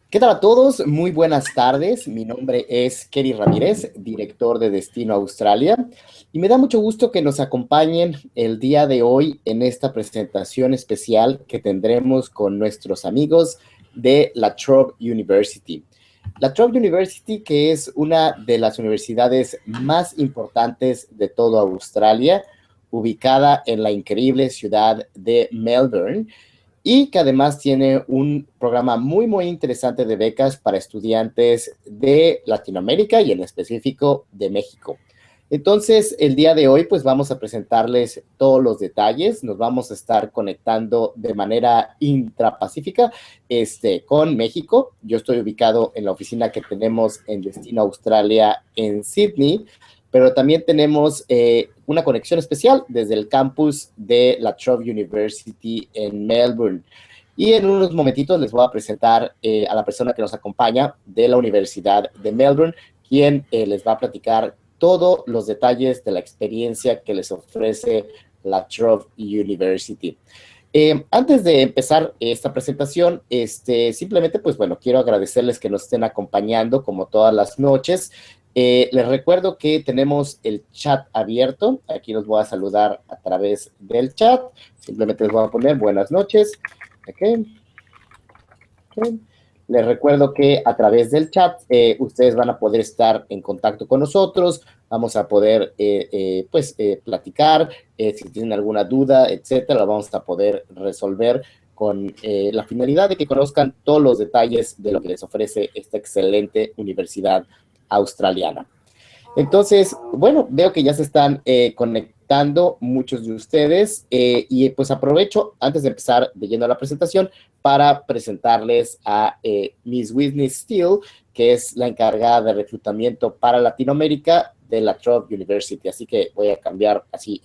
¿Qué tal a todos? Muy buenas tardes. Mi nombre es Kerry Ramírez, director de Destino Australia, y me da mucho gusto que nos acompañen el día de hoy en esta presentación especial que tendremos con nuestros amigos de la Trobe University. La Trobe University, que es una de las universidades más importantes de toda Australia, ubicada en la increíble ciudad de Melbourne, y que además tiene un programa muy interesante de becas para estudiantes de Latinoamérica y en específico de México. Entonces, el día de hoy, pues vamos a presentarles todos los detalles. Nos vamos a estar conectando de manera intrapacífica con México. Yo estoy ubicado en la oficina que tenemos en Destino Australia en Sydney, pero también tenemos una conexión especial desde el campus de la Trobe University en Melbourne. Y en unos momentitos les voy a presentar a la persona que nos acompaña de la Universidad de Melbourne, quien les va a platicar todos los detalles de la experiencia que les ofrece la Trobe University. Antes de empezar esta presentación, simplemente, pues bueno, quiero agradecerles que nos estén acompañando como todas las noches. Les recuerdo que tenemos el chat abierto. Aquí los voy a saludar a través del chat. Simplemente les voy a poner buenas noches. Okay. Les recuerdo que a través del chat ustedes van a poder estar en contacto con nosotros. Vamos a poder platicar. Si tienen alguna duda, etcétera, la vamos a poder resolver con la finalidad de que conozcan todos los detalles de lo que les ofrece esta excelente universidad australiana. Entonces, bueno, veo que ya se están conectando muchos de ustedes y pues aprovecho antes de empezar de lleno a la presentación para presentarles a Miss Whitney Steele, que es la encargada de reclutamiento para Latinoamérica de la Trobe University. Así que voy a cambiar así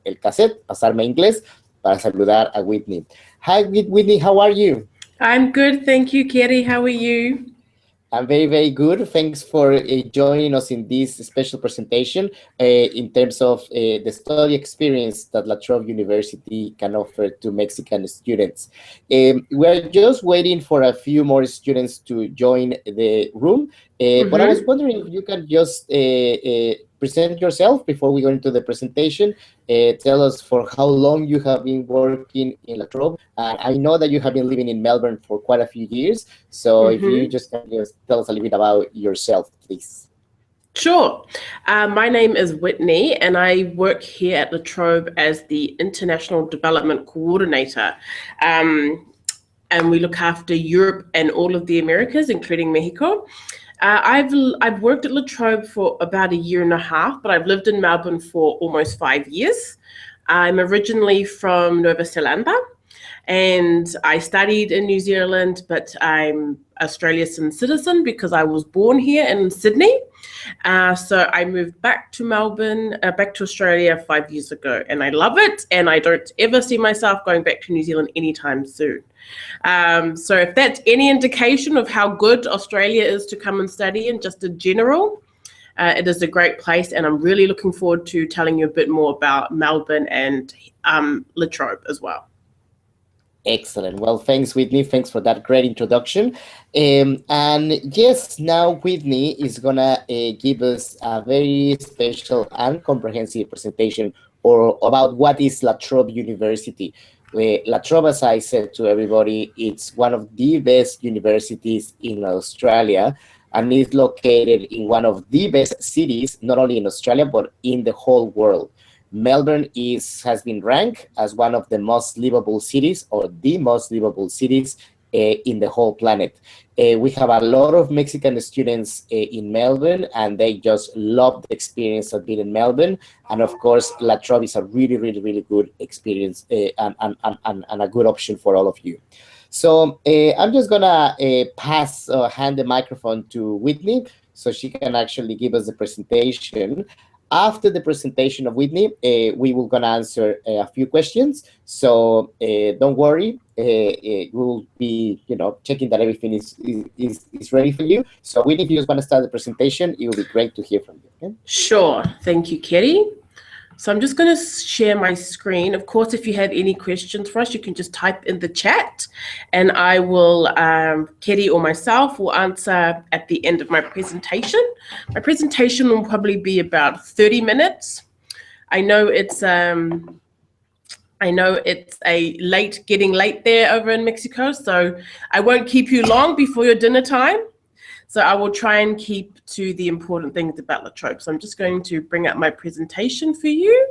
el cassette, pasarme a inglés para saludar a Whitney. Hi, Whitney, how are you? I'm good, thank you, Kerry. How are you? I'm very good. Thanks for joining us in this special presentation in terms of the study experience that La Trobe University can offer to Mexican students. We're just waiting for a few more students to join the room, but I was wondering if you can just present yourself before we go into the presentation. Tell us for how long you have been working in La Trobe. I know that you have been living in Melbourne for quite a few years, so if you just can just tell us a little bit about yourself, please. Sure. My name is Whitney, and I work here at La Trobe as the International Development Coordinator. And we look after Europe and all of the Americas, including Mexico. I've worked at La Trobe for about 1.5 years, but I've lived in Melbourne for almost 5 years. I'm originally from Nova Zelanda, and I studied in New Zealand, but I'm Australian citizen because I was born here in Sydney. So I moved back to Melbourne, back to Australia 5 years ago, and I love it, and I don't ever see myself going back to New Zealand anytime soon. So if that's any indication of how good Australia is to come and study in, just in general, it is a great place, and I'm really looking forward to telling you a bit more about Melbourne and La Trobe as well. Excellent. Well, thanks, Whitney. Thanks for that great introduction. And yes, now Whitney is going to give us a very special and comprehensive presentation about what is La Trobe University. La Trobe, as I said to everybody, it's one of the best universities in Australia, and is located in one of the best cities, not only in Australia, but in the whole world. Melbourne has been ranked as one of the most livable cities, or the most livable cities in the whole planet. We have a lot of Mexican students in Melbourne, and they just love the experience of being in Melbourne. And of course, La Trobe is a really good experience and a good option for all of you. So I'm just gonna hand the microphone to Whitney so she can actually give us the presentation. After the presentation of Whitney, we will gonna answer a few questions. So don't worry, we'll be checking that everything is ready for you. So Whitney, if you just want to start the presentation, it will be great to hear from you. Okay? Sure, thank you, Kerry. So I'm just going to share my screen. Of course, if you have any questions for us, you can just type in the chat and I will, Kitty or myself will answer at the end of my presentation. My presentation will probably be about 30 minutes. I know it's getting late there over in Mexico, so I won't keep you long before your dinner time. So I will try and keep to the important things about La Trobe. So I'm just going to bring up my presentation for you.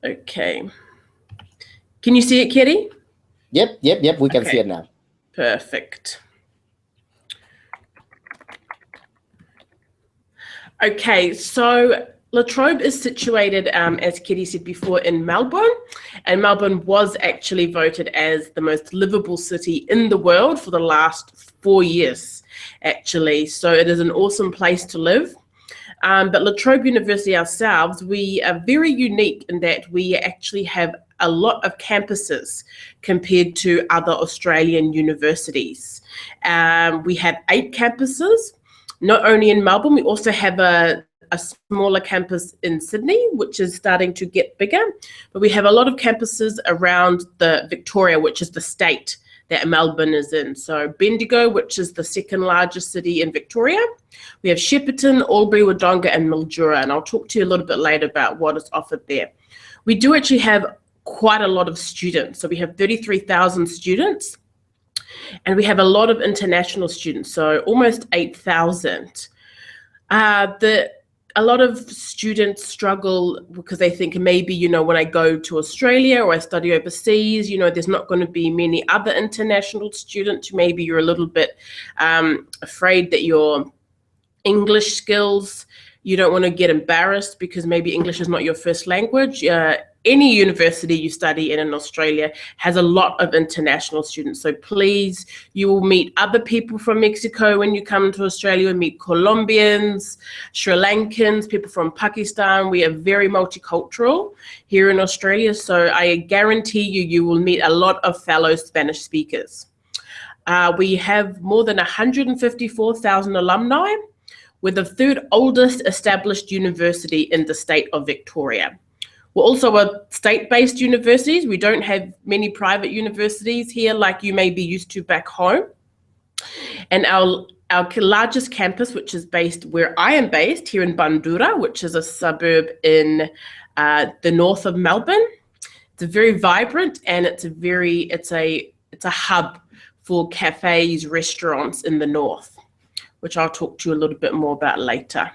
Okay. Can you see it, Kitty? Yep. We can see it now. Perfect. Okay, so La Trobe is situated, as Kitty said before, in Melbourne, and Melbourne was actually voted as the most livable city in the world for the last 4 years, actually. So it is an awesome place to live. But La Trobe University ourselves, we are very unique in that we actually have a lot of campuses compared to other Australian universities. We have 8 campuses, not only in Melbourne, we also have a smaller campus in Sydney, which is starting to get bigger. But we have a lot of campuses around the Victoria, which is the state that Melbourne is in. So Bendigo, which is the second largest city in Victoria. We have Shepparton, Albury, Wodonga, and Mildura. And I'll talk to you a little bit later about what is offered there. We do actually have quite a lot of students. So we have 33,000 students. And we have a lot of international students, so almost 8,000. A lot of students struggle because they think maybe, when I go to Australia or I study overseas, there's not going to be many other international students. Maybe you're a little bit afraid that your English skills, you don't want to get embarrassed because maybe English is not your first language. Any university you study in Australia has a lot of international students. So please, you will meet other people from Mexico when you come to Australia. You meet Colombians, Sri Lankans, people from Pakistan. We are very multicultural here in Australia. So I guarantee you will meet a lot of fellow Spanish speakers. We have more than 154,000 alumni. We're the 3rd oldest established university in the state of Victoria. We're also a state-based university. We don't have many private universities here like you may be used to back home. And our largest campus, which is based where I am based, here in Bandura, which is a suburb in the north of Melbourne. It's very vibrant and it's a hub for cafes, restaurants in the north, which I'll talk to you a little bit more about later.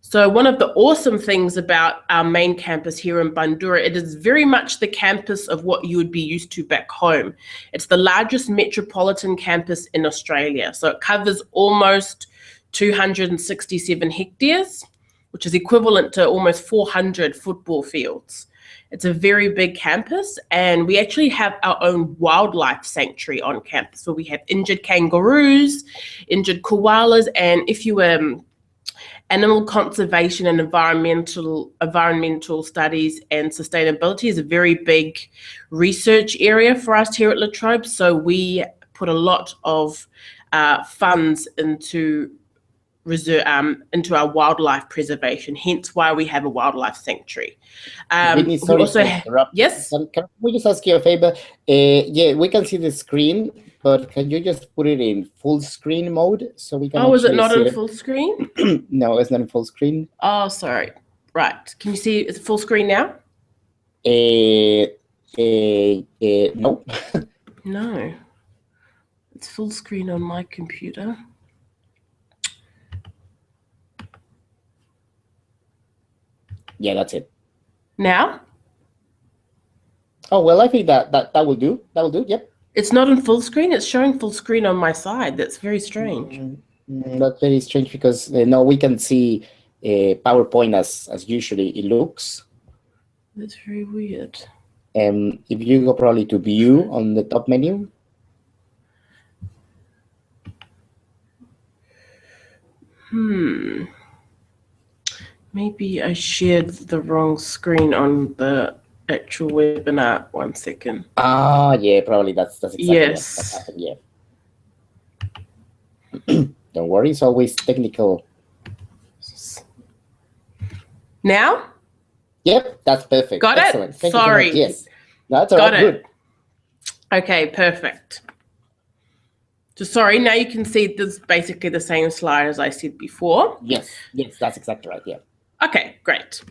So one of the awesome things about our main campus here in Bandura, it is very much the campus of what you would be used to back home. It's the largest metropolitan campus in Australia. So it covers almost 267 hectares, which is equivalent to almost 400 football fields. It's a very big campus, and we actually have our own wildlife sanctuary on campus. So we have injured kangaroos, injured koalas, and if you animal conservation and environmental studies and sustainability is a very big research area for us here at La Trobe. So we put a lot of funds into our wildlife preservation, hence why we have a wildlife sanctuary. Whitney, sorry to interrupt. Yes? Can we just ask you a favor? Yeah, we can see the screen, but can you just put it in full screen mode so we can is it not in full screen? No, it's not in full screen. Oh, sorry. Right. Can you see it's full screen now? No. No. It's full screen on my computer. Yeah, that's it. Now? Oh, well, I think that will do. That will do, yep. It's not in full screen. It's showing full screen on my side. That's very strange. That's very strange because no, we can see PowerPoint as usually it looks. That's very weird. If you go probably to view on the top menu. Maybe I shared the wrong screen on the actual webinar. 1 second. Yeah, probably that's exactly what happened. Yeah. Don't worry, it's always technical. Now? Yep, that's perfect. Got Excellent. it? Thank you so much. Sorry. Yes. No, that's all Got right. it. Good. Okay, perfect. So sorry, now you can see this is basically the same slide as I said before. Yes, that's exactly right. Yeah. Okay, great.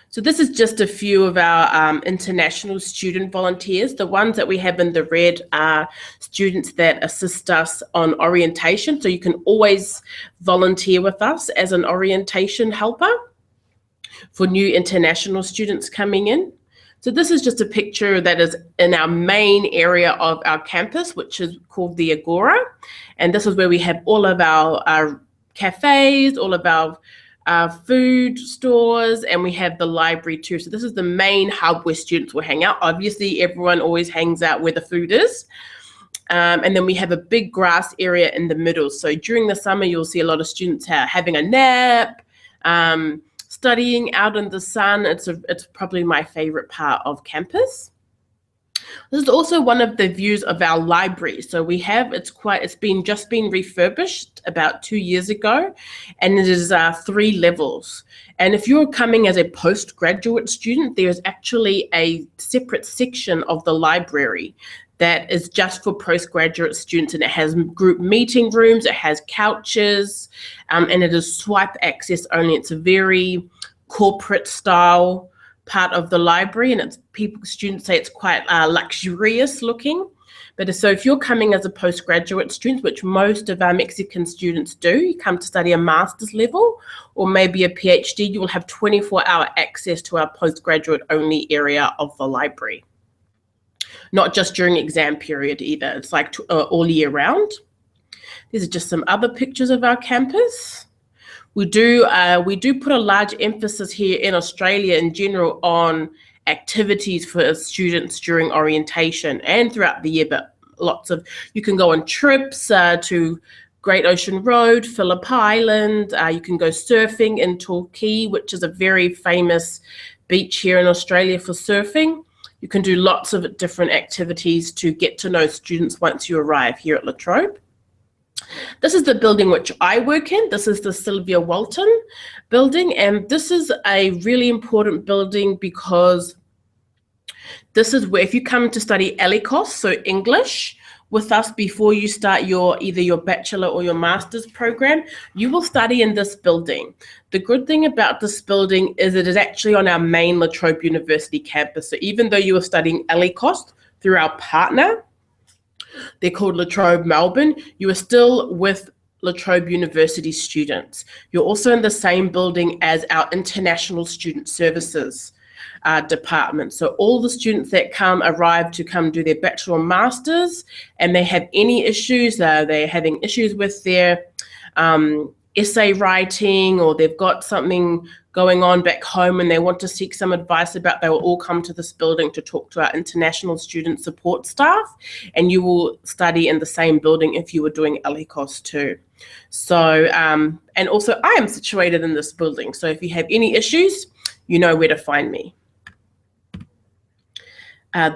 So this is just a few of our international student volunteers. The ones that we have in the red are students that assist us on orientation. So you can always volunteer with us as an orientation helper for new international students coming in. So this is just a picture that is in our main area of our campus, which is called the Agora. And this is where we have all of our cafes, all of our food stores, and we have the library too. So this is the main hub where students will hang out. Obviously, everyone always hangs out where the food is. And then we have a big grass area in the middle. So during the summer, you'll see a lot of students having a nap, studying out in the sun. It's probably my favorite part of campus. This is also one of the views of our library. So we have, it's just been refurbished about 2 years ago, and it is 3 levels. And if you're coming as a postgraduate student, there's actually a separate section of the library that is just for postgraduate students, and it has group meeting rooms, it has couches, and it is swipe access only. It's a very corporate style part of the library, and students say it's quite luxurious looking. But so if you're coming as a postgraduate student, which most of our Mexican students do, you come to study a master's level or maybe a PhD, you will have 24-hour access to our postgraduate only area of the library. Not just during exam period either. It's like all year round. These are just some other pictures of our campus. We do put a large emphasis here in Australia in general on activities for students during orientation and throughout the year, but you can go on trips to Great Ocean Road, Phillip Island. You can go surfing in Torquay, which is a very famous beach here in Australia for surfing. You can do lots of different activities to get to know students once you arrive here at La Trobe. This is the building which I work in. This is the Sylvia Walton building, and this is a really important building because this is where, if you come to study ELICOS, so English, with us before you start either your bachelor or your master's program, you will study in this building. The good thing about this building is it is actually on our main La Trobe University campus. So even though you are studying ELICOS through our partner, they're called La Trobe Melbourne, you are still with La Trobe University students. You're also in the same building as our International Student Services department. So all the students that arrive to come do their bachelor or masters, and they have any issues, they're having issues with their essay writing, or they've got something going on back home and they want to seek some advice about, they will all come to this building to talk to our international student support staff, and you will study in the same building if you were doing ELICOS too. So, and also I am situated in this building. So if you have any issues, you know where to find me.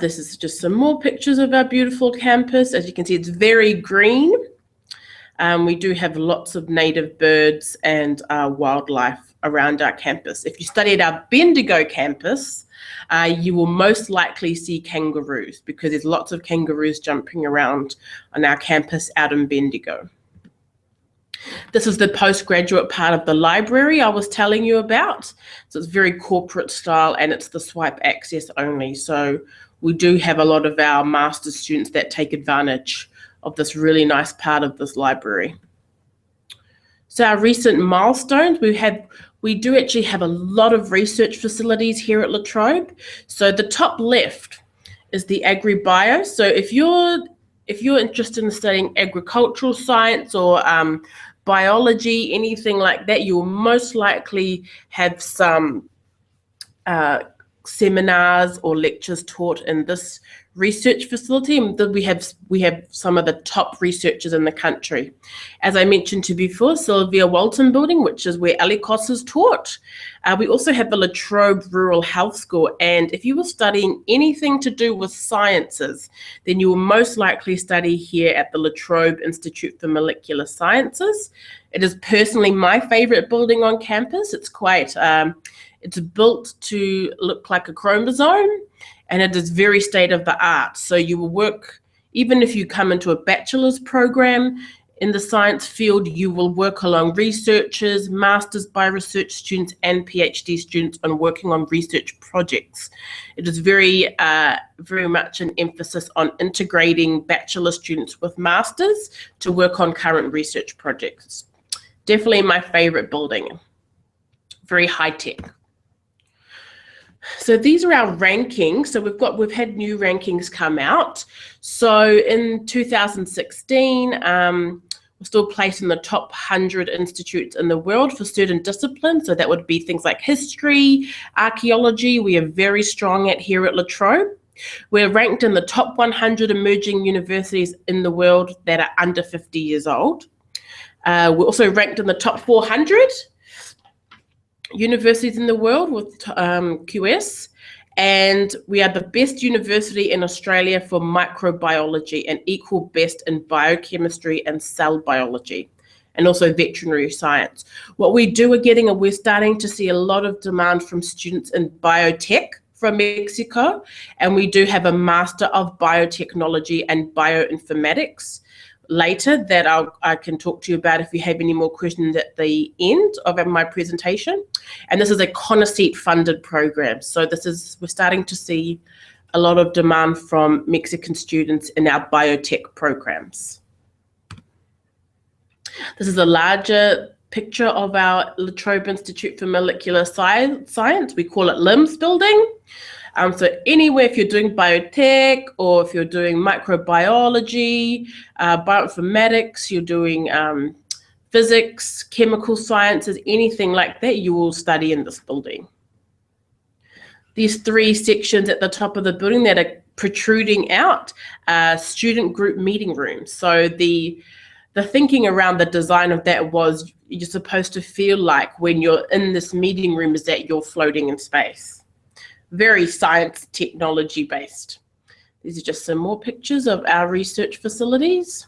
This is just some more pictures of our beautiful campus. As you can see, it's very green. We do have lots of native birds and wildlife around our campus. If you study at our Bendigo campus, you will most likely see kangaroos, because there's lots of kangaroos jumping around on our campus out in Bendigo. This is the postgraduate part of the library I was telling you about. So it's very corporate style, and it's the swipe access only. So we do have a lot of our master's students that take advantage of this really nice part of this library. So our recent milestones, we do actually have a lot of research facilities here at La Trobe. So the top left is the AgriBio. So if you're interested in studying agricultural science or biology, anything like that, you will most likely have some seminars or lectures taught in this research facility, and we have some of the top researchers in the country. As I mentioned to you before, Sylvia Walton Building, which is where Alikos is taught. We also have the La Trobe Rural Health School, and if you were studying anything to do with sciences, then you will most likely study here at the La Trobe Institute for Molecular Sciences. It is personally my favorite building on campus. It's quite, it's built to look like a chromosome, and it is very state of the art. So you will work, even if you come into a bachelor's program in the science field, you will work along researchers, masters by research students, and PhD students on working on research projects. It is very much an emphasis on integrating bachelor students with masters to work on current research projects. Definitely my favorite building, very high tech. So these are our rankings. So we've had new rankings come out. So in 2016, we're still placed in the top 100 institutes in the world for certain disciplines. So that would be things like history, archaeology. We are very strong at here at La Trobe. We're ranked in the top 100 emerging universities in the world that are under 50 years old. We're also ranked in the top 400 universities in the world with QS, and we are the best university in Australia for microbiology and equal best in biochemistry and cell biology, and also veterinary science. What we do we're starting to see a lot of demand from students in biotech from Mexico, and we do have a Master of Biotechnology and Bioinformatics later that I can talk to you about if you have any more questions at the end of my presentation. And this is a CONACYT funded program. So we're starting to see a lot of demand from Mexican students in our biotech programs. This is a larger picture of our La Trobe Institute for Molecular Science. We call it LIMS building. So anywhere, if you're doing biotech or if you're doing microbiology, bioinformatics, you're doing physics, chemical sciences, anything like that, you will study in this building. These three sections at the top of the building that are protruding out are student group meeting rooms. So the thinking around the design of that was you're supposed to feel like when you're in this meeting room is that you're floating in space. Very science technology based. These are just some more pictures of our research facilities.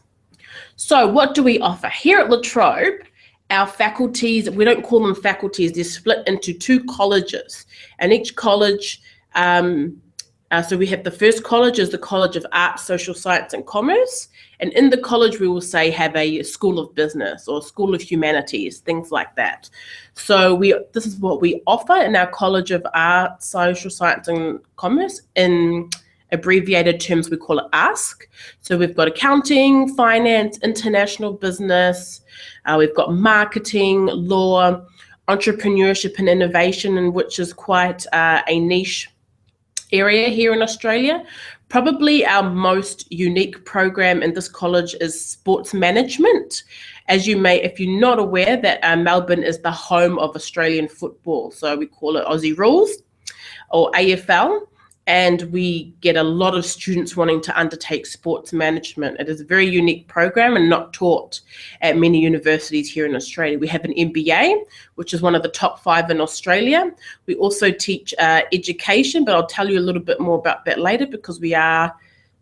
So what do we offer? Here at La Trobe, our faculties, we don't call them faculties, they're split into two colleges. And each college, so we have the first college is the College of Arts, Social Science and Commerce. And in the college, we will say have a School of Business or School of Humanities, things like that. So this is what we offer in our College of Arts, Social Science and Commerce. In abbreviated terms, we call it ASK. So we've got accounting, finance, international business. We've got marketing, law, entrepreneurship and innovation, and which is quite a niche area here in Australia. Probably our most unique program in this college is sports management. As you may, if you're not aware, that Melbourne is the home of Australian football. So we call it Aussie Rules or AFL. And we get a lot of students wanting to undertake sports management. It is a very unique program and not taught at many universities here in Australia. We have an MBA, which is one of the top 5 in Australia. We also teach education, but I'll tell you a little bit more about that later because we are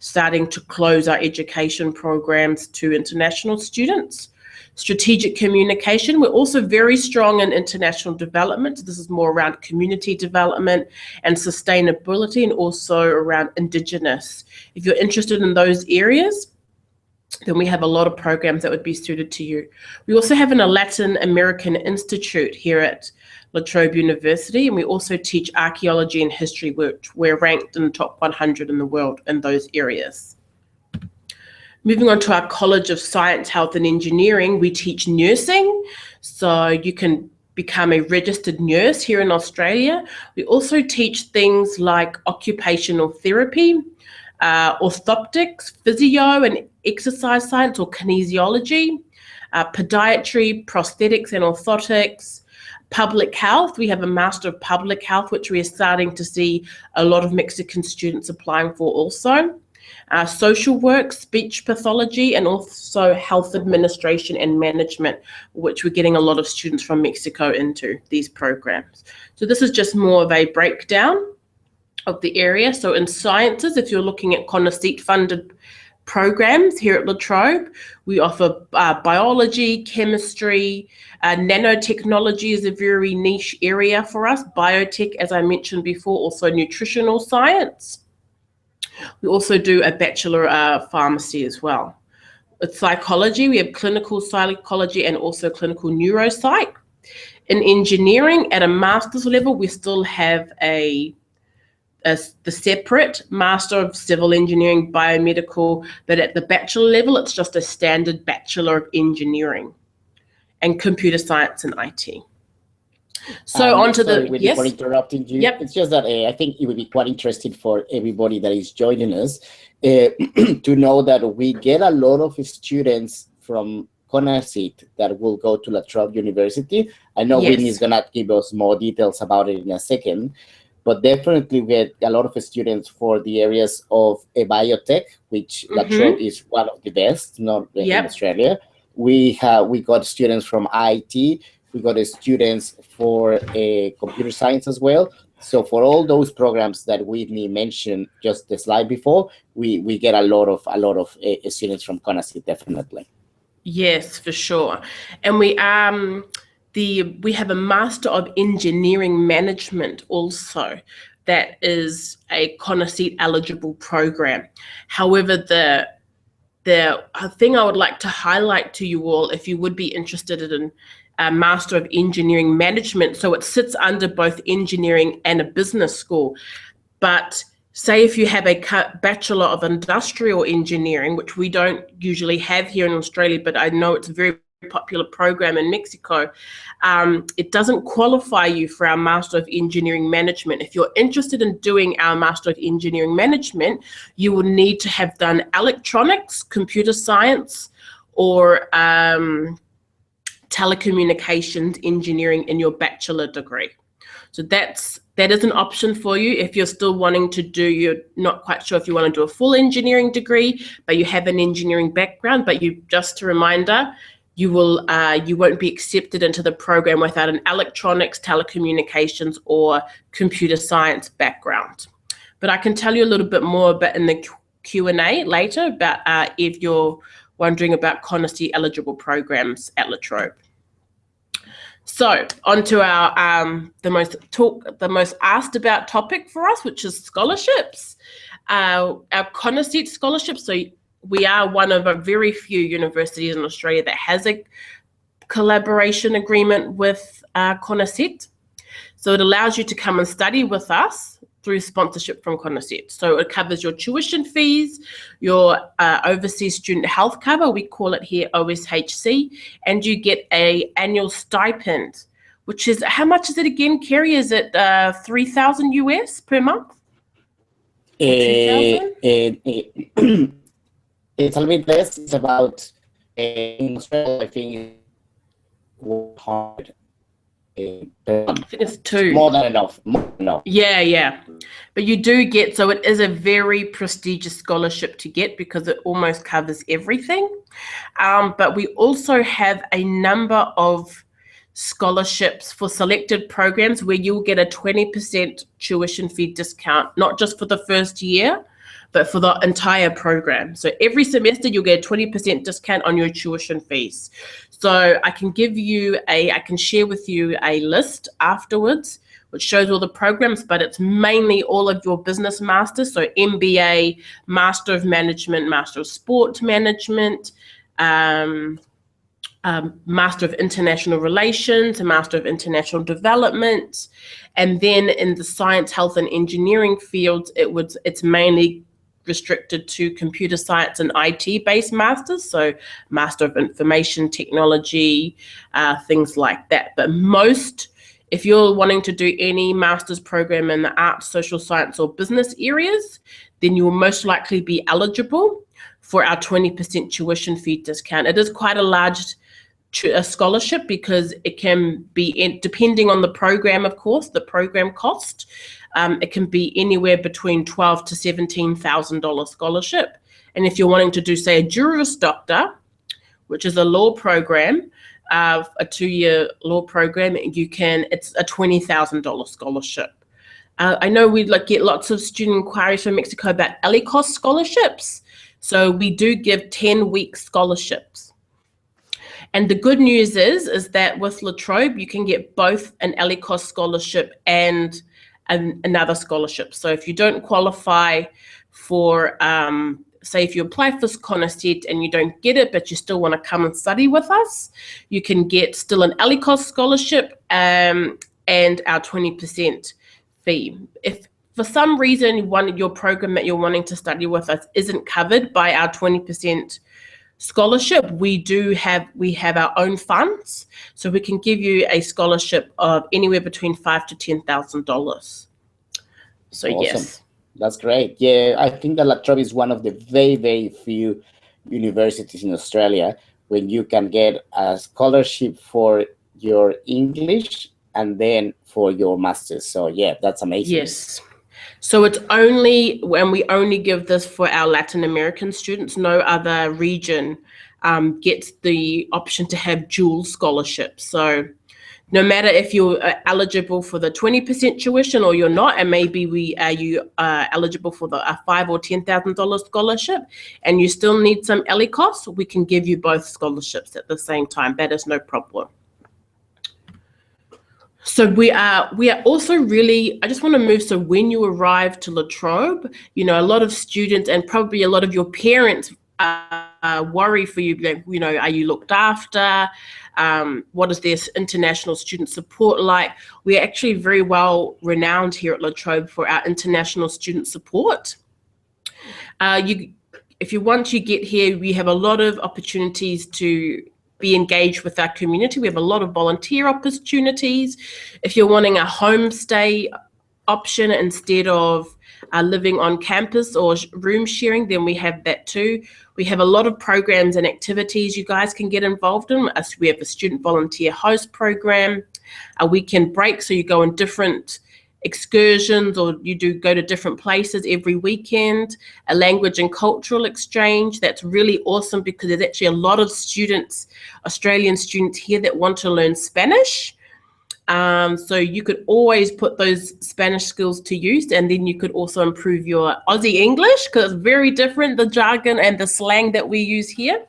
starting to close our education programs to international students. Strategic communication. We're also very strong in international development. This is more around community development and sustainability, and also around Indigenous. If you're interested in those areas, then we have a lot of programs that would be suited to you. We also have a Latin American Institute here at La Trobe University, and we also teach archaeology and history, which we're ranked in the top 100 in the world in those areas. Moving on to our College of Science, Health and Engineering, we teach nursing. So you can become a registered nurse here in Australia. We also teach things like occupational therapy, orthoptics, physio and exercise science or kinesiology, podiatry, prosthetics and orthotics, Public health, we have a Master of Public Health, which we are starting to see a lot of Mexican students applying for also. Social work, speech pathology, and also health administration and management, which we're getting a lot of students from Mexico into these programs. So this is just more of a breakdown of the area. So in sciences, if you're looking at CONACYT funded programs here at La Trobe, we offer biology, chemistry, nanotechnology is a very niche area for us, biotech, as I mentioned before, also nutritional science. We also do a Bachelor Pharmacy as well. With psychology, we have clinical psychology and also clinical neuropsych. In engineering, at a master's level, we still have the separate Master of Civil Engineering, Biomedical, but at the bachelor level, it's just a standard Bachelor of Engineering and Computer Science and IT. So onto sorry, the, yes? For interrupting you. Yep. It's just that I think it would be quite interesting for everybody that is joining us to know that we get a lot of students from CONACYT that will go to La Trobe University. I know Yes. Whitney is going to give us more details about it in a second, but definitely we get a lot of students for the areas of biotech, which La Trobe is one of the best, not in Australia. We got students from IT. We got students for computer science as well. So for all those programs that Whitney mentioned just the slide before, we get a lot of students from CONACYT, definitely. Yes, for sure. And we have a Master of Engineering Management also that is a CONACYT eligible program. However, the thing I would like to highlight to you all, if you would be interested in a Master of Engineering Management, so it sits under both engineering and a business school. But say if you have a Bachelor of Industrial Engineering, which we don't usually have here in Australia, but I know it's a very popular program in Mexico, it doesn't qualify you for our Master of Engineering Management. If you're interested in doing our Master of Engineering Management, you will need to have done electronics, computer science, or telecommunications engineering in your bachelor degree. So that is an option for you if you're still wanting to do, you're not quite sure if you want to do a full engineering degree, but you have an engineering background, but just a reminder, you won't be accepted into the program without an electronics, telecommunications, or computer science background. But I can tell you a little bit more about in the Q&A later about if you're wondering about CONACYT eligible programs at La Trobe. So onto our the most asked about topic for us, which is scholarships. Our CONACYT scholarships. So we are one of a very few universities in Australia that has a collaboration agreement with CONACYT. So it allows you to come and study with us through sponsorship from CONACYT. So it covers your tuition fees, your overseas student health cover, we call it here OSHC, and you get a annual stipend, which is, how much is it again, Kerry? Is it 3,000 US per month? It's a little bit less. It's about, in Australia, I think, 100. I think it's 2. More than enough. Yeah. But you do get, so it is a very prestigious scholarship to get because it almost covers everything. But we also have a number of scholarships for selected programs where you'll get a 20% tuition fee discount, not just for the first year, but for the entire program. So every semester you'll get a 20% discount on your tuition fees. So I can share with you a list afterwards, which shows all the programs, but it's mainly all of your business masters. So MBA, Master of Management, Master of Sport Management, Master of International Relations, a Master of International Development. And then in the science, health, and engineering fields, it's mainly restricted to computer science and IT-based masters, so Master of Information Technology, things like that. But if you're wanting to do any master's program in the arts, social science, or business areas, then you will most likely be eligible for our 20% tuition fee discount. It is quite a large a scholarship, because it can be, depending on the program, of course, the program cost, it can be anywhere between $12,000 to $17,000 scholarship. And if you're wanting to do, say, a Juris Doctor, which is a law program, a 2-year law program, it's a $20,000 scholarship. I know we get lots of student inquiries from Mexico about ELICOS scholarships. So we do give 10-week scholarships. And the good news is that with La Trobe, you can get both an ELICOS scholarship and another scholarship. So if you don't qualify for, say if you apply for CONICET and you don't get it, but you still want to come and study with us, you can get still an ELICOS scholarship and our 20% fee. If for some reason your program that you're wanting to study with us isn't covered by our 20% scholarship, we have our own funds, so we can give you a scholarship of anywhere between $5,000 to $10,000. So awesome. yes, that's great. Yeah, I think that La Trobe is one of the very, very few universities in Australia when you can get a scholarship for your English and then for your master's. So yeah, that's amazing. Yes. So it's only when we only give this for our Latin American students. No other region gets the option to have dual scholarships. So no matter if you're eligible for the 20% tuition or you're not, and maybe you are eligible for the $5,000 or $10,000 scholarship, and you still need some ELICOS, we can give you both scholarships at the same time. That is no problem. So we are also really, I just want to move, so when you arrive to La Trobe, a lot of students and probably a lot of your parents worry for you, like, are you looked after? What is their international student support like? We're actually very well renowned here at La Trobe for our international student support. Once you get here, we have a lot of opportunities to be engaged with our community. We have a lot of volunteer opportunities. If you're wanting a homestay option instead of living on campus or room sharing, then we have that too. We have a lot of programs and activities you guys can get involved in. We have a student volunteer host program, a weekend break, so you go on different excursions or you go to different places every weekend, a language and cultural exchange. That's really awesome because there's actually a lot of students, Australian students here that want to learn Spanish. So you could always put those Spanish skills to use, and then you could also improve your Aussie English because it's very different, the jargon and the slang that we use here.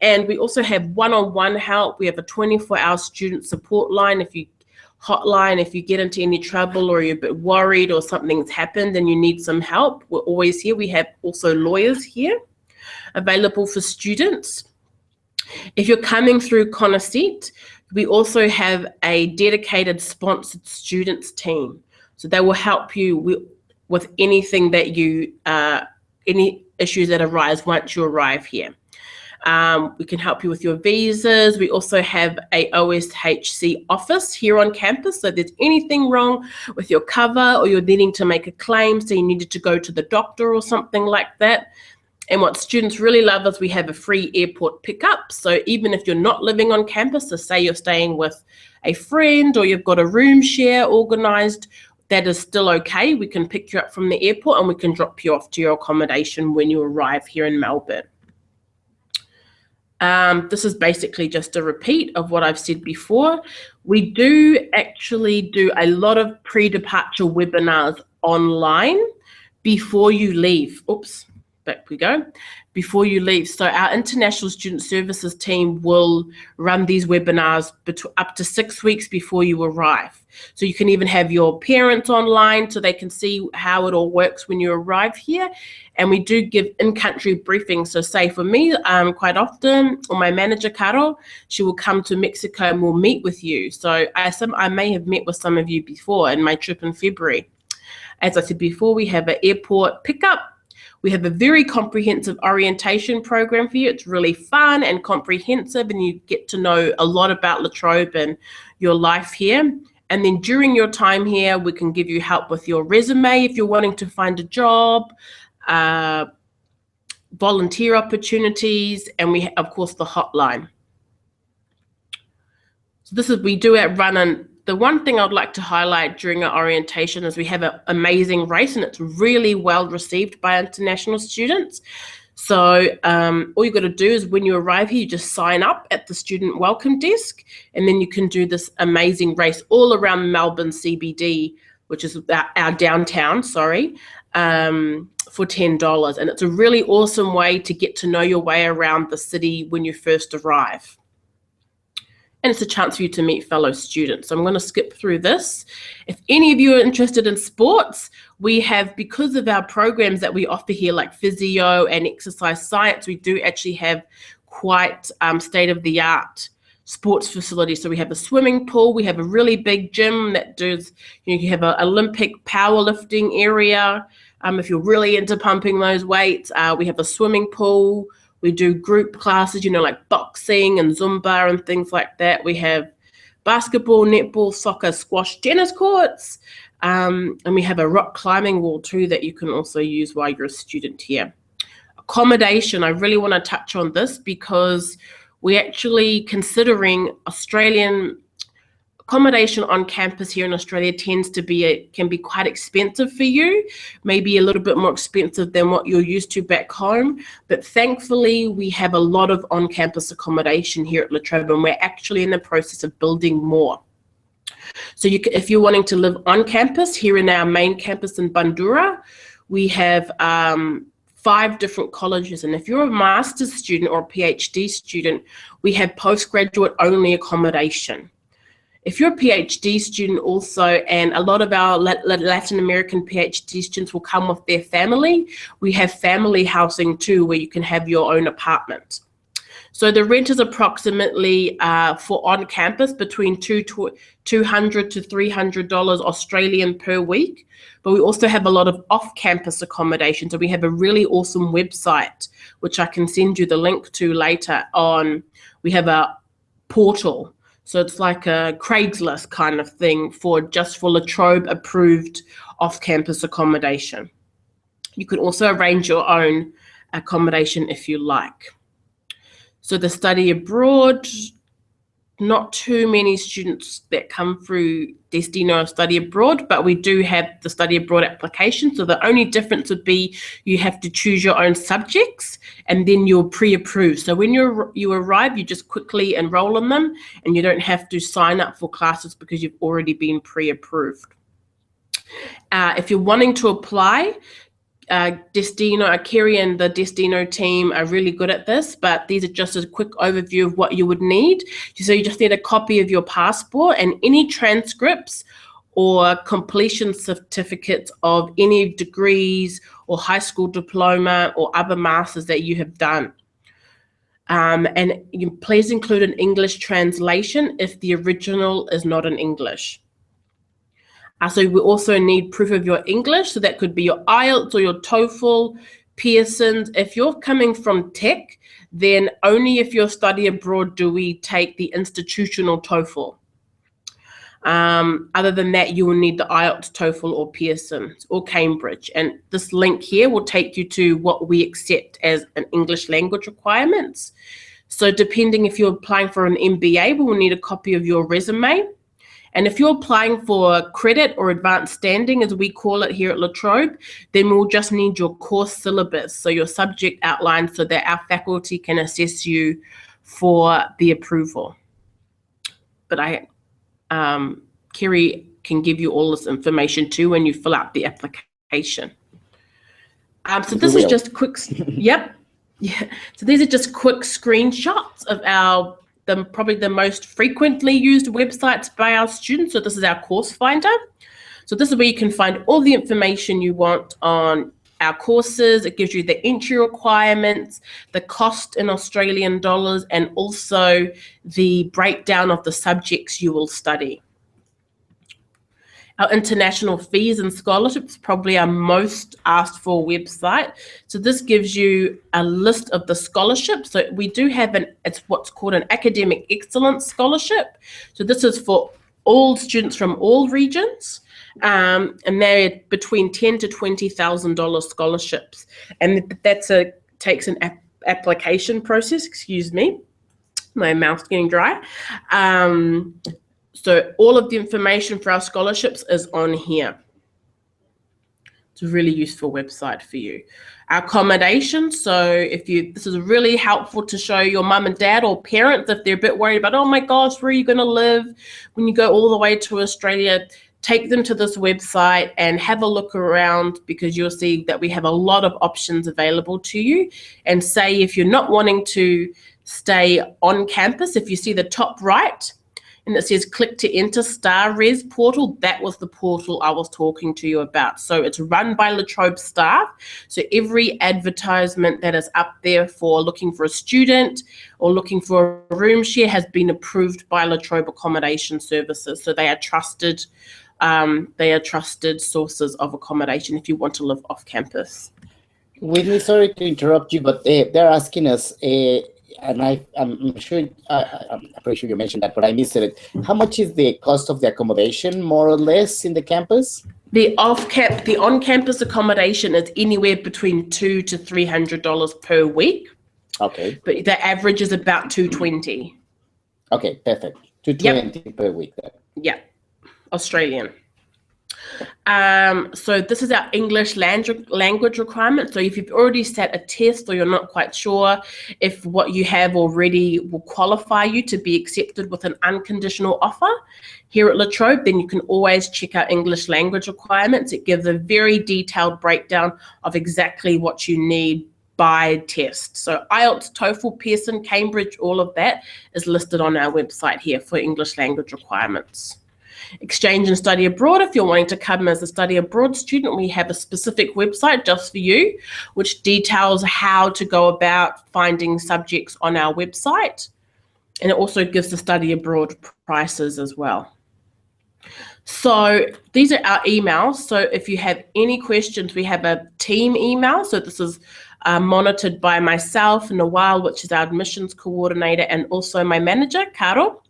And we also have one-on-one help. We have a 24-hour student support line. If you get into any trouble or you're a bit worried or something's happened and you need some help, we're always here. We have also lawyers here available for students. If you're coming through CONICET, we also have a dedicated sponsored students team. So they will help you with anything that any issues that arise once you arrive here. We can help you with your visas. We also have a OSHC office here on campus. So if there's anything wrong with your cover or you're needing to make a claim, so you needed to go to the doctor or something like that. And what students really love is we have a free airport pickup. So even if you're not living on campus, so say you're staying with a friend or you've got a room share organized, that is still okay. We can pick you up from the airport and we can drop you off to your accommodation when you arrive here in Melbourne. This is basically just a repeat of what I've said before. We do actually do a lot of pre-departure webinars online before you leave. Oops, back we go. Before you leave. So our International Student Services team will run these webinars up to 6 weeks before you arrive. So you can even have your parents online so they can see how it all works when you arrive here. And we do give in-country briefings. So say for me, quite often, or my manager, Carol, she will come to Mexico and we'll meet with you. So I may have met with some of you before in my trip in February. As I said before, we have an airport pickup. We have a very comprehensive orientation program for you. It's really fun and comprehensive, and you get to know a lot about La Trobe and your life here. And then during your time here, we can give you help with your resume if you're wanting to find a job, volunteer opportunities, and we have, of course, the hotline. So this is, we do at Run, and the one thing I'd like to highlight during our orientation is we have an amazing race, and it's really well received by international students. So all you got to do is when you arrive here, you just sign up at the student welcome desk, and then you can do this amazing race all around Melbourne CBD, which is our downtown, sorry, for $10. And it's a really awesome way to get to know your way around the city when you first arrive. And it's a chance for you to meet fellow students. So I'm going to skip through this. If any of you are interested in sports, we have, because of our programs that we offer here, like physio and exercise science, we do actually have quite state-of-the-art sports facilities. So we have a swimming pool, we have a really big gym that does, you have an Olympic powerlifting area. If you're really into pumping those weights, we have a swimming pool. We do group classes, like boxing and Zumba and things like that. We have basketball, netball, soccer, squash, tennis courts. And we have a rock climbing wall too that you can also use while you're a student here. Accommodation, I really want to touch on this because we're actually considering Australian accommodation on campus here in Australia can be quite expensive for you, maybe a little bit more expensive than what you're used to back home. But thankfully, we have a lot of on-campus accommodation here at La Trobe, and we're actually in the process of building more. So if you're wanting to live on campus, here in our main campus in Bundoora, we have 5 different colleges. And if you're a master's student or a PhD student, we have postgraduate only accommodation. If you're a PhD student also, and a lot of our Latin American PhD students will come with their family, we have family housing too, where you can have your own apartment. So the rent is approximately for on campus between $200 to $300 Australian per week. But we also have a lot of off-campus accommodation. So we have a really awesome website, which I can send you the link to later on. We have a portal. So it's like a Craigslist kind of thing for La Trobe approved off-campus accommodation. You can also arrange your own accommodation if you like. So the study abroad, not too many students that come through Destino study abroad, but we do have the study abroad application. So the only difference would be you have to choose your own subjects and then you're pre-approved. So when you arrive, you just quickly enroll in them and you don't have to sign up for classes because you've already been pre-approved. If you're wanting to apply, Kerry and the Destino team are really good at this, but these are just a quick overview of what you would need. So you just need a copy of your passport and any transcripts or completion certificates of any degrees or high school diploma or other masters that you have done. And you please include an English translation if the original is not in English. So we also need proof of your English. So that could be your IELTS or your TOEFL, Pearson's. If you're coming from tech, then only if you're study abroad do we take the institutional TOEFL. Other than that, you will need the IELTS, TOEFL, or Pearson's or Cambridge. And this link here will take you to what we accept as an English language requirements. So depending if you're applying for an MBA, we will need a copy of your resume. And if you're applying for credit or advanced standing, as we call it here at La Trobe, then we'll just need your course syllabus, so your subject outline, so that our faculty can assess you for the approval. But Kerry can give you all this information too when you fill out the application. So this is just quick. Yep. Yeah. So these are just quick screenshots of probably the most frequently used websites by our students. So this is our course finder. So this is where you can find all the information you want on our courses. It gives you the entry requirements, the cost in Australian dollars, and also the breakdown of the subjects you will study. Our international fees and scholarships, probably our most asked for website. So this gives you a list of the scholarships. So we do have it's what's called an academic excellence scholarship. So this is for all students from all regions. And they're between $10,000 to $20,000 scholarships. And that takes an application process, My mouth's getting dry. So all of the information for our scholarships is on here. It's a really useful website for you. Our accommodation, so this is really helpful to show your mum and dad or parents if they're a bit worried about, oh my gosh, where are you going to live when you go all the way to Australia? Take them to this website and have a look around, because you'll see that we have a lot of options available to you. And say if you're not wanting to stay on campus, if you see the top right, and it says click to enter Star Res portal, that was the portal I was talking to you about. So it's run by La Trobe staff. So every advertisement that is up there for looking for a student or looking for a room share has been approved by La Trobe Accommodation Services. So they are trusted sources of accommodation if you want to live off campus. Whitney, sorry to interrupt you, but they're asking us, and I'm sure, I'm pretty sure you mentioned that, but I missed it. How much is the cost of the accommodation, more or less, in the campus? The on-campus accommodation is anywhere between $200 to $300 per week. Okay. But the average is about $220. Okay, perfect. $220 per week. Yeah, Australian. So this is our English language requirement. So if you've already sat a test or you're not quite sure if what you have already will qualify you to be accepted with an unconditional offer here at La Trobe, then you can always check our English language requirements. It gives a very detailed breakdown of exactly what you need by test. So IELTS, TOEFL, Pearson, Cambridge, all of that is listed on our website here for English language requirements. Exchange and study abroad, if you're wanting to come as a study abroad student, we have a specific website just for you, which details how to go about finding subjects on our website. And it also gives the study abroad prices as well. So these are our emails. So if you have any questions, we have a team email. So this is monitored by myself, Nawal, which is our admissions coordinator, and also my manager, Caro.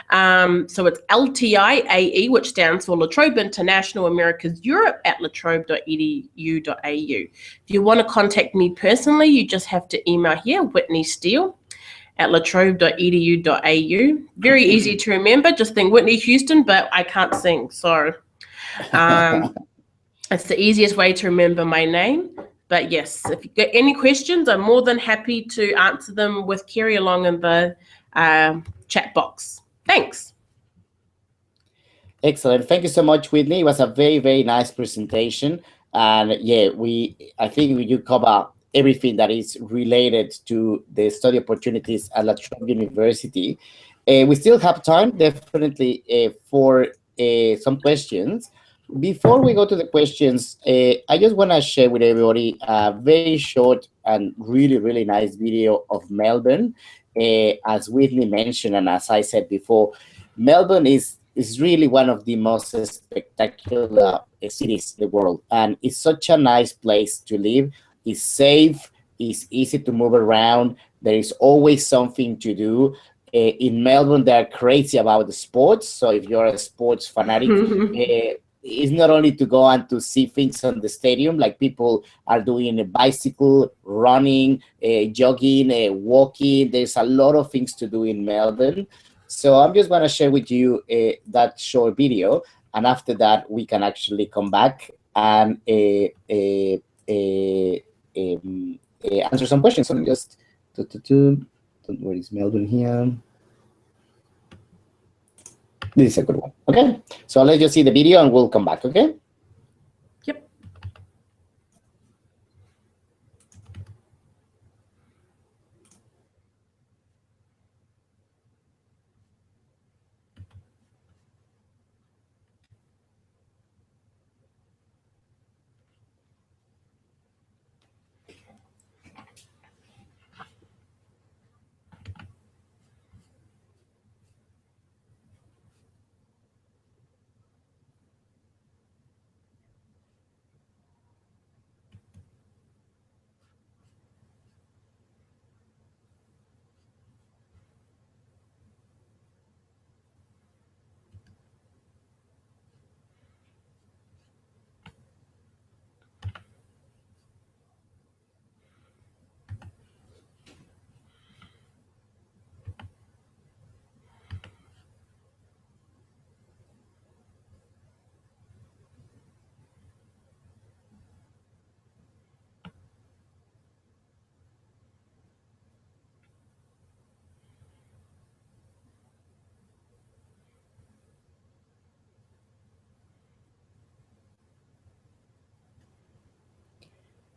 So it's LTIAE, which stands for La Trobe International Americas Europe at latrobe.edu.au. If you want to contact me personally, you just have to email here, Whitney Steele at latrobe.edu.au. Very easy to remember. Just think Whitney Houston, but I can't sing. So it's the easiest way to remember my name. But yes, if you get any questions, I'm more than happy to answer them with Kerry along in the chat box. Thanks. Excellent. Thank you so much, Whitney. It was a very, very nice presentation. And yeah, I think you cover everything that is related to the study opportunities at La Trobe University. We still have time, definitely, for some questions. Before we go to the questions, I just want to share with everybody a very short and really, really nice video of Melbourne. As Whitney mentioned, and as I said before, Melbourne is really one of the most spectacular cities in the world, and it's such a nice place to live. It's safe, it's easy to move around, there is always something to do. In Melbourne, they're crazy about the sports, so if you're a sports fanatic, it's not only to go and to see things on the stadium, like people are doing a bicycle, running, jogging, walking. There's a lot of things to do in Melbourne. So I'm just going to share with you that short video, and after that we can actually come back and answer some questions. So I'm just where is Melbourne here? This is a good one. Okay, so let's just see the video and we'll come back. Okay. Yep.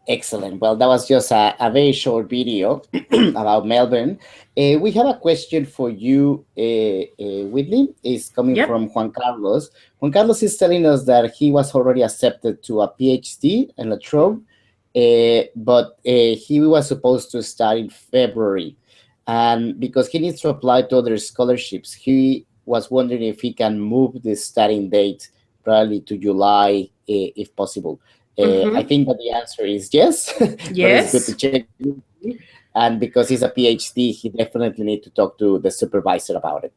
Excellent. Well, that was just a very short video about Melbourne. We have a question for you, Whitney. It's coming Yep. from Juan Carlos. Juan Carlos is telling us that he was already accepted to a PhD in La Trobe, but he was supposed to start in February. And because he needs to apply to other scholarships, he was wondering if he can move the starting date probably to July, if possible. I think that the answer is yes, but it's good to Yes. check. And because he's a PhD, he definitely need to talk to the supervisor about it.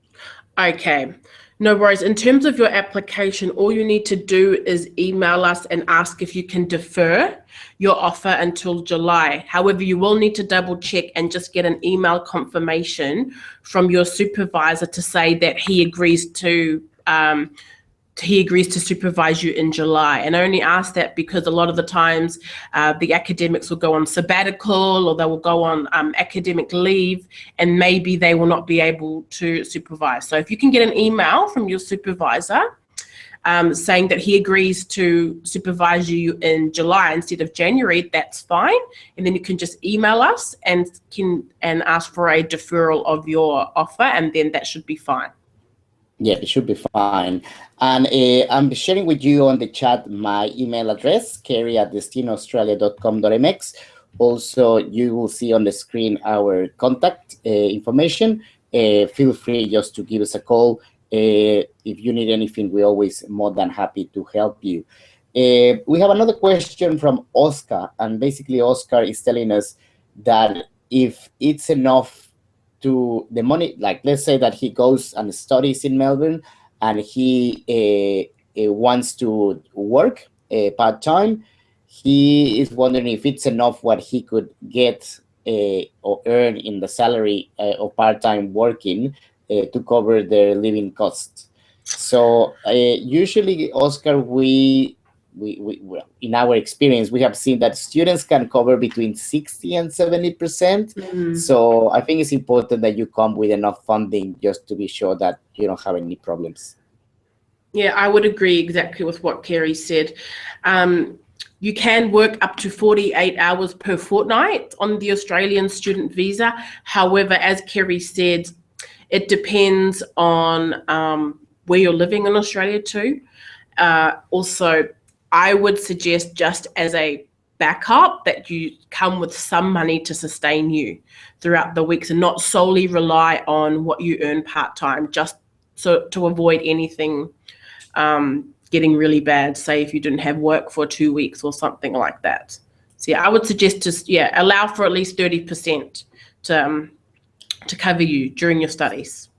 Okay. No worries. In terms of your application, all you need to do is email us and ask if you can defer your offer until July. However, you will need to double check and just get an email confirmation from your supervisor to say that he agrees to supervise you in July. And I only ask that because a lot of the times the academics will go on sabbatical or they will go on academic leave, and maybe they will not be able to supervise. So if you can get an email from your supervisor saying that he agrees to supervise you in July instead of January, that's fine. And then you can just email us and ask for a deferral of your offer, and then that should be fine. Yeah, it should be fine. And I'm sharing with you on the chat my email address, kerry@destinoaustralia.com.mx. Also, you will see on the screen our contact information. Feel free just to give us a call. If you need anything, we're always more than happy to help you. We have another question from Oscar, and basically Oscar is telling us that if it's enough to the money, like let's say that he goes and studies in Melbourne and he wants to work part-time, he is wondering if it's enough what he could get or earn in the salary of part-time working to cover their living costs. So usually, Oscar, we in our experience, we have seen that students can cover between 60 and 70%. So I think it's important that you come with enough funding just to be sure that you don't have any problems. Yeah, I would agree exactly with what Kerry said. You can work up to 48 hours per fortnight on the Australian student visa. However, as Kerry said, it depends on where you're living in Australia too. Also, I would suggest, just as a backup, that you come with some money to sustain you throughout the weeks and not solely rely on what you earn part-time, just so to avoid anything getting really bad, say if you didn't have work for 2 weeks or something like that. So yeah, I would suggest just allow for at least 30% to cover you during your studies.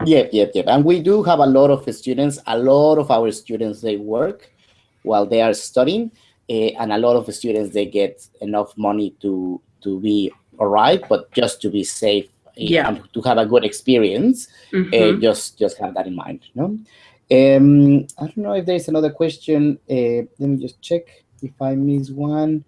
Yep. And we do have a lot of students. A lot of our students, they work while they are studying, and a lot of students, they get enough money to be all right, but just to be safe and to have a good experience, just have that in mind. No, I don't know if there's another question. Let me just check if I miss one.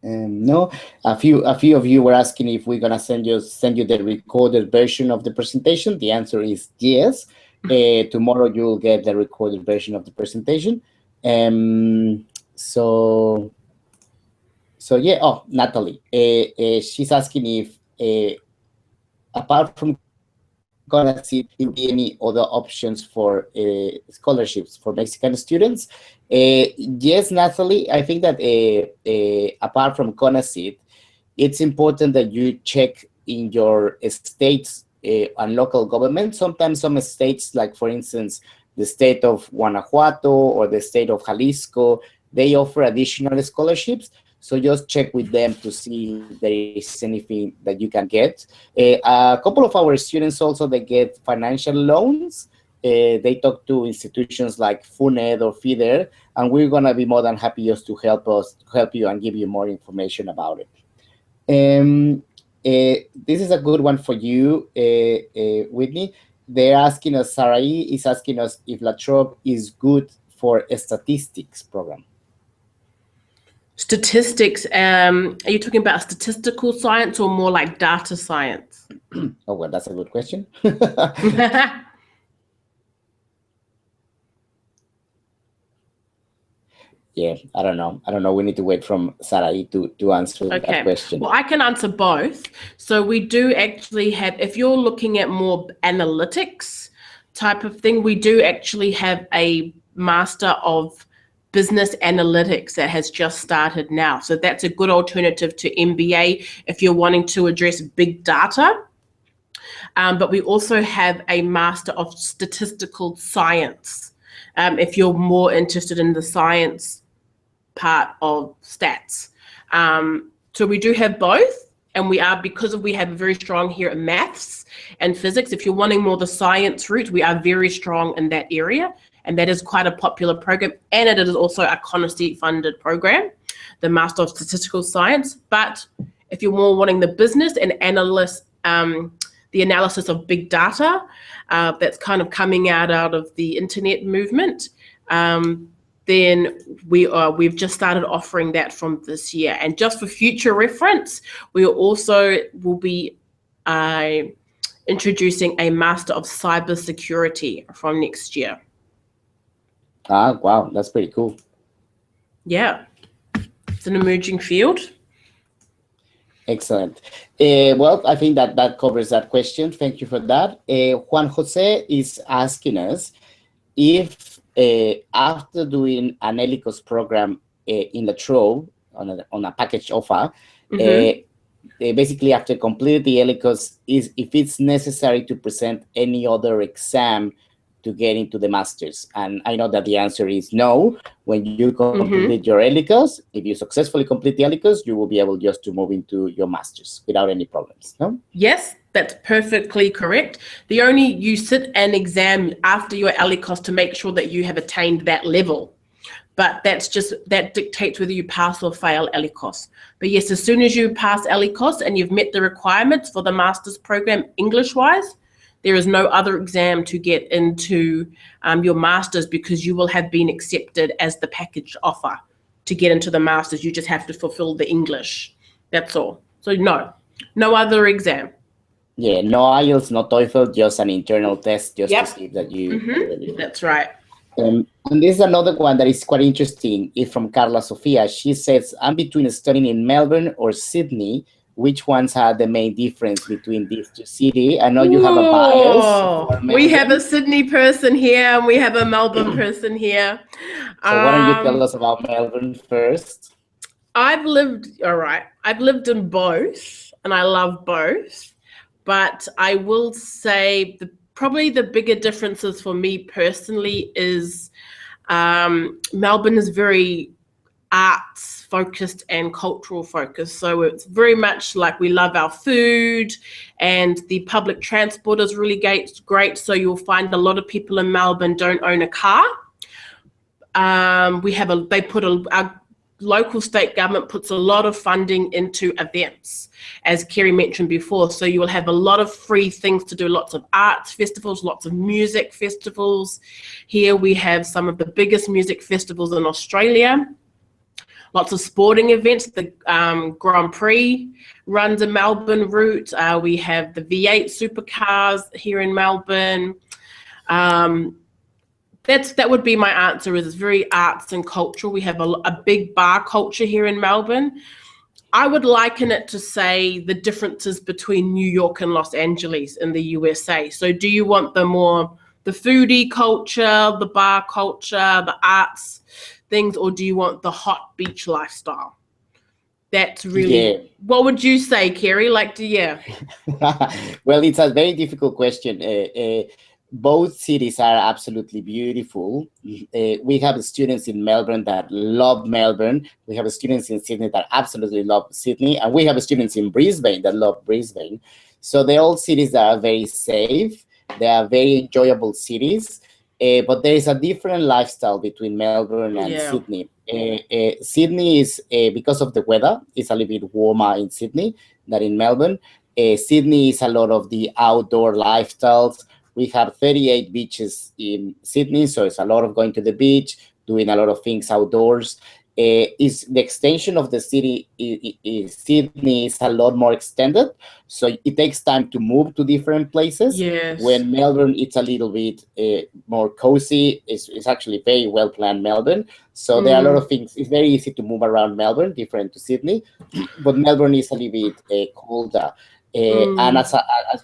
No, a few of you were asking if we're gonna send you the recorded version of the presentation. The answer is yes. Tomorrow you'll get the recorded version of the presentation. So yeah. Oh, Natalie, she's asking if apart from Conacyt, will be any other options for scholarships for Mexican students? Yes, Natalie, I think that apart from Conacyt, it's important that you check in your states and local government. Sometimes some states, like for instance, the state of Guanajuato or the state of Jalisco, they offer additional scholarships. So just check with them to see if there is anything that you can get. A couple of our students also, they get financial loans. They talk to institutions like FUNED or FIDER, and we're gonna be more than happy just to help you and give you more information about it. This is a good one for you, Whitney. They're asking us, Sarai is asking us if La Trobe is good for a statistics program. Statistics, are you talking about statistical science or more like data science? Oh, well, that's a good question. Yeah, I don't know. We need to wait from Sarai to answer that question. Well, I can answer both. So we do actually have, if you're looking at more analytics type of thing, we do actually have a Master of Business Analytics that has just started now. So that's a good alternative to MBA if you're wanting to address big data. But we also have a Master of Statistical Science if you're more interested in the science part of stats. So we do have both, and we have very strong here at maths and physics. If you're wanting more the science route, we are very strong in that area, and that is quite a popular program, and it is also a Conacyt funded program, the Master of Statistical Science. But if you're more wanting the business and the analysis of big data, that's kind of coming out of the internet movement, then we've just started offering that from this year. And just for future reference, we also will be introducing a Master of Cybersecurity from next year. Wow, that's pretty cool. Yeah, it's an emerging field. Excellent. Well, I think that covers that question. Thank you for that. Juan Jose is asking us if after doing an ELICOS program in the Trobe on a package offer, basically after completing the ELICOS, if it's necessary to present any other exam to get into the masters. And I know that the answer is no. When you complete your ELICOS, if you successfully complete the ELICOS, you will be able just to move into your masters without any problems, no? Yes, that's perfectly correct. You sit an exam after your ELICOS to make sure that you have attained that level. But that dictates whether you pass or fail ELICOS. But yes, as soon as you pass ELICOS and you've met the requirements for the master's program English-wise, there is no other exam to get into your master's, because you will have been accepted as the package offer to get into the master's. You just have to fulfill the English. That's all. So no other exam. Yeah, no IELTS, no TOEFL, just an internal test to see that you... That's right. And this is another one that is quite interesting. It's from Carla Sofia. She says, I'm between studying in Melbourne or Sydney. Which ones are the main difference between these two cities? I know you have a bias. We have a Sydney person here and we have a Melbourne person here. So why don't you tell us about Melbourne first? I've lived in both and I love both. But I will say probably the bigger differences for me personally is Melbourne is very arts focused and cultural focused. So it's very much like we love our food, and the public transport is really great. So you'll find a lot of people in Melbourne don't own a car. Our local state government puts a lot of funding into events, as Kerry mentioned before. So you will have a lot of free things to do, lots of arts festivals, lots of music festivals. Here we have some of the biggest music festivals in Australia. Lots of sporting events. The Grand Prix runs a Melbourne route. We have the V8 supercars here in Melbourne. That would be my answer. Is it's very arts and cultural. We have a big bar culture here in Melbourne. I would liken it to, say, the differences between New York and Los Angeles in the USA. So do you want the foodie culture, the bar culture, the arts things, or do you want the hot beach lifestyle? That's really, What would you say, Kerry? Well, it's a very difficult question. Both cities are absolutely beautiful. We have students in Melbourne that love Melbourne. We have students in Sydney that absolutely love Sydney. And we have students in Brisbane that love Brisbane. So they're all cities that are very safe. They are very enjoyable cities. But there is a different lifestyle between Melbourne and Sydney. Sydney is, because of the weather, it's a little bit warmer in Sydney than in Melbourne. Sydney is a lot of the outdoor lifestyles. We have 38 beaches in Sydney, so it's a lot of going to the beach. doing a lot of things outdoors. Is the extension of the city, Sydney is a lot more extended, so it takes time to move to different places. Yes. When Melbourne, it's a little bit more cozy. It's actually very well planned, Melbourne. So there are a lot of things. It's very easy to move around Melbourne, different to Sydney, but Melbourne is a little bit colder. And as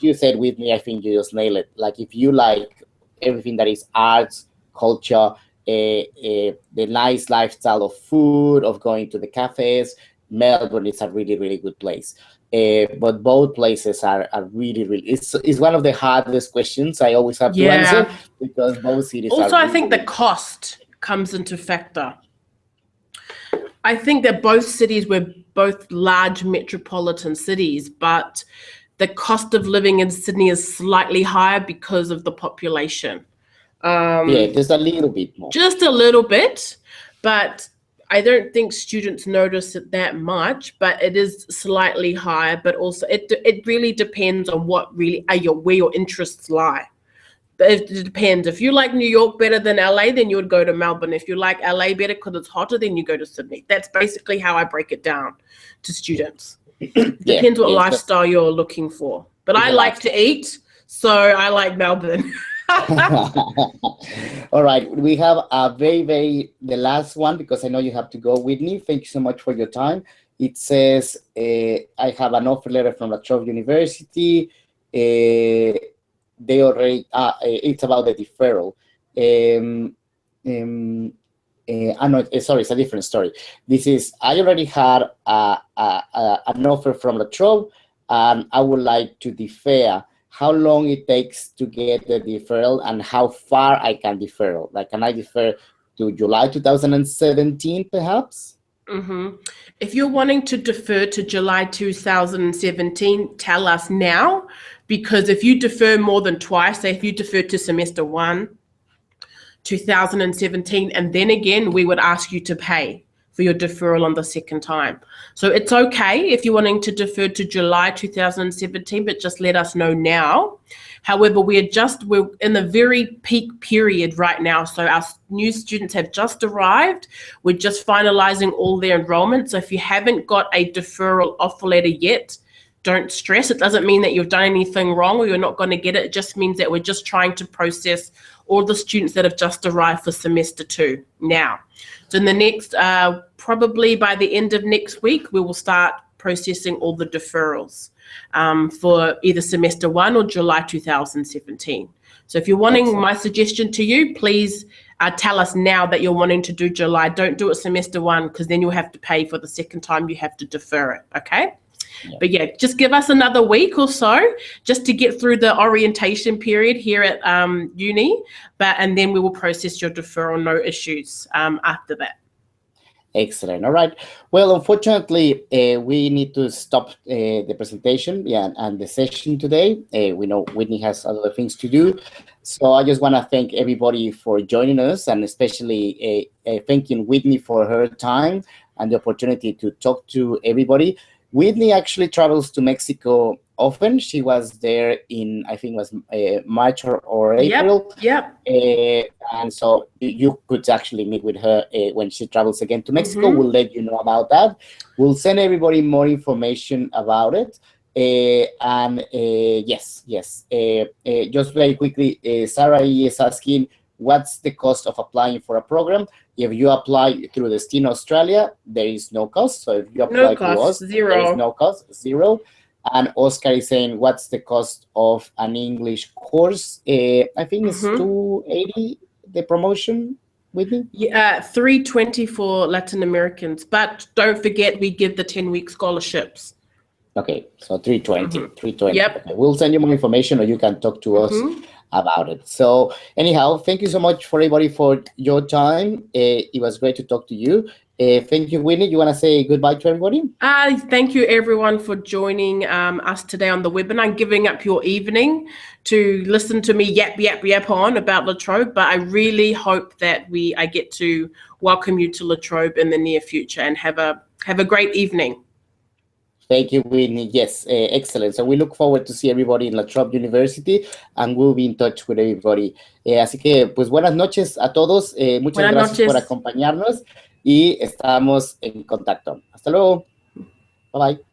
you said, Whitney, I think you just nailed it. Like, if you like everything that is arts, culture, the nice lifestyle of food, of going to the cafes, Melbourne is a really, really good place. But both places are really, really, it's one of the hardest questions I always have to answer, because both cities also, are I think the cost comes into factor. I think that both cities were both large metropolitan cities, but the cost of living in Sydney is slightly higher because of the population. Yeah, just a little bit more. Just a little bit, but I don't think students notice it that much, but it is slightly higher. But also it really depends on what really where your interests lie. It depends. If you like New York better than LA, then you would go to Melbourne. If you like LA better because it's hotter, then you go to Sydney. That's basically how I break it down to students. Depends what lifestyle you're looking for. But I like to eat, so I like Melbourne. All right, we have a the last one, because I know you have to go, Whitney. Thank you so much for your time. It says, I have an offer letter from La Trobe University. They already, it's about the deferral. No, sorry, it's a different story. This is, I already had an offer from La Trobe, and I would like to defer. How long it takes to get the deferral, and how far I can defer? Like, can I defer to July 2017, perhaps? If you're wanting to defer to July 2017, tell us now, because if you defer more than twice, say if you defer to semester 1, 2017, and then again, we would ask you to pay for your deferral on the second time. So it's okay if you're wanting to defer to July 2017, but just let us know now. However, we're in the very peak period right now. So our new students have just arrived. We're just finalizing all their enrollment. So if you haven't got a deferral offer letter yet, don't stress. It doesn't mean that you've done anything wrong or you're not going to get it. It just means that we're just trying to process all the students that have just arrived for semester 2 now. So in the next, probably by the end of next week, we will start processing all the deferrals for either semester 1 or July 2017. So if you're wanting, my suggestion to you, please tell us now that you're wanting to do July. Don't do it semester 1, because then you'll have to pay for the second time you have to defer it, okay? Yeah. But yeah, just give us another week or so just to get through the orientation period here at uni, and then we will process your deferral, no issues after that. Excellent. All right. Well, unfortunately, we need to stop the presentation and the session today. We know Whitney has other things to do. So I just want to thank everybody for joining us, and especially thanking Whitney for her time and the opportunity to talk to everybody. Whitney actually travels to Mexico often. She was there in, I think it was March or April. Yep. And so you could actually meet with her when she travels again to Mexico. We'll let you know about that. We'll send everybody more information about it. Yes. Just very quickly, Sarah is asking, what's the cost of applying for a program? If you apply through Destino Australia, there is no cost. So if you apply to us, zero. There is no cost, zero. And Oscar is saying, what's the cost of an English course? I think it's $280, the promotion, Whitney? Yeah, $320 for Latin Americans. But don't forget, we give the 10-week scholarships. Okay, so $320. Yep. Okay, we'll send you more information, or you can talk to us about it. So anyhow, thank you so much for everybody for your time. It was great to talk to you. Thank you, Whitney. You want to say goodbye to everybody? Thank you, everyone, for joining us today on the webinar and giving up your evening to listen to me yap on about La Trobe. But I really hope that I get to welcome you to La Trobe in the near future, and have a great evening. Thank you, Whitney. Yes, excellent. So we look forward to see everybody in La Trobe University and we'll be in touch with everybody. Así que, pues, buenas noches a todos. Muchas Buenas gracias por noches. acompañarnos y estamos en contacto. Hasta luego. Bye bye.